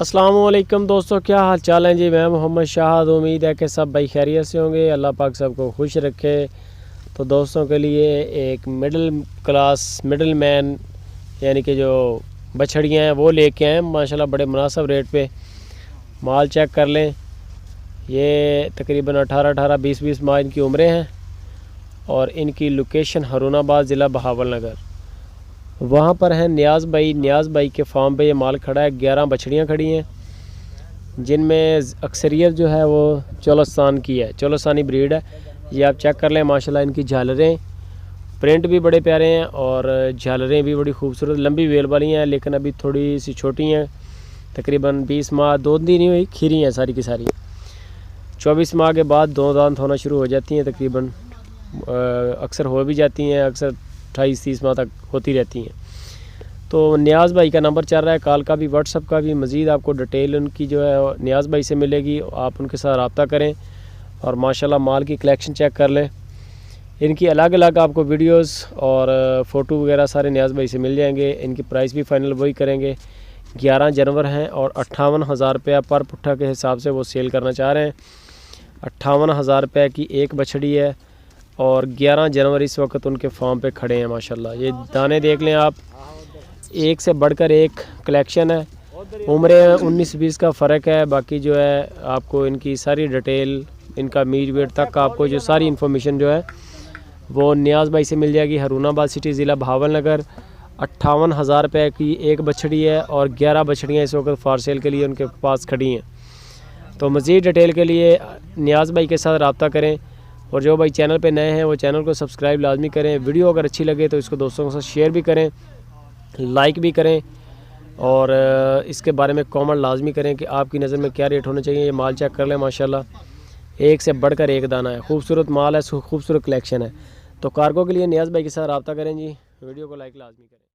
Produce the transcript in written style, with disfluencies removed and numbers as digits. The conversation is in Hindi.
अस्सलामुअलैकुम दोस्तों, क्या हाल चाल है जी। मैं मोहम्मद शाहद। उम्मीद है कि सब भाई खैरियत से होंगे। अल्लाह पाक सबको खुश रखे। तो दोस्तों के लिए एक मिडिल मैन यानी कि जो बछड़ियाँ हैं वो लेके आए माशाल्लाह बड़े मुनासिब रेट पे। माल चेक कर लें, ये तकरीबन 18 20 माह इनकी उम्रें हैं और इनकी लोकेशन हरुणाबाद ज़िला बहावलनगर। वहाँ पर हैं नियाज़ भाई के फार्म पे ये माल खड़ा है। 11 बछड़ियाँ खड़ी हैं जिनमें अक्सरियत जो है वो चोलस्तान की है, चोलस्तानी ब्रीड है। ये आप चेक कर लें माशाल्लाह। इनकी झालरें प्रिंट भी बड़े प्यारे हैं और झालरें भी बड़ी खूबसूरत लंबी वेल वाली हैं, लेकिन अभी थोड़ी सी छोटी हैं। तकरीबन 20 माह 2 दिन नहीं हुई, खीरी हैं सारी की सारी। 24 माह के बाद 2 दांत होना शुरू हो जाती हैं तकरीबन, अक्सर हो भी जाती हैं, अक्सर 28-30 माह तक होती रहती हैं। तो नियाज़ भाई का नंबर चल रहा है, कॉल का भी व्हाट्सअप का भी। मज़ीद आपको डिटेल उनकी जो है नियाज़ भाई से मिलेगी, आप उनके साथ रब्ता करें और माशाल्लाह माल की कलेक्शन चेक कर लें। इनकी अलग अलग आपको वीडियोस और फ़ोटो वगैरह सारे नियाज़ भाई से मिल जाएंगे। इनकी प्राइस भी फ़ाइनल वही करेंगे। 11 जानवर हैं और 58,000 रुपया पर पुट्ठा के हिसाब से वो सेल करना चाह रहे हैं। 58,000 रुपये की एक बछड़ी है और 11 जनवरी इस वक्त उनके फार्म पे खड़े हैं माशाल्लाह। ये दाने देख लें आप, एक से बढ़कर एक कलेक्शन है। उम्रें 19-20 का फ़र्क है। बाकी जो है आपको इनकी सारी डिटेल, इनका मीट वेट तक आपको जो सारी इन्फॉर्मेशन जो है वो नियाज़ भाई से मिल जाएगी। हरुणाबाद सिटी ज़िला बहावलनगर। 58,000 रुपये की एक बछड़ी है और 11 बछड़ियाँ इस वक्त फार सेल के लिए उनके पास खड़ी हैं। तो मज़ीद डिटेल के लिए नियाज़ भाई के साथ रब्ता करें और जो भाई चैनल पे नए हैं वो चैनल को सब्सक्राइब लाजमी करें। वीडियो अगर अच्छी लगे तो इसको दोस्तों के साथ शेयर भी करें, लाइक भी करें और इसके बारे में कमेंट लाजमी करें कि आपकी नज़र में क्या रेट होना चाहिए। ये माल चेक कर लें माशाल्लाह, एक से बढ़कर एक दाना है, खूबसूरत माल है, खूबसूरत कलेक्शन है। तो कार्गो के लिए नियाज़ भाई के साथ रब्ता करें जी। वीडियो को लाइक लाजमी करें।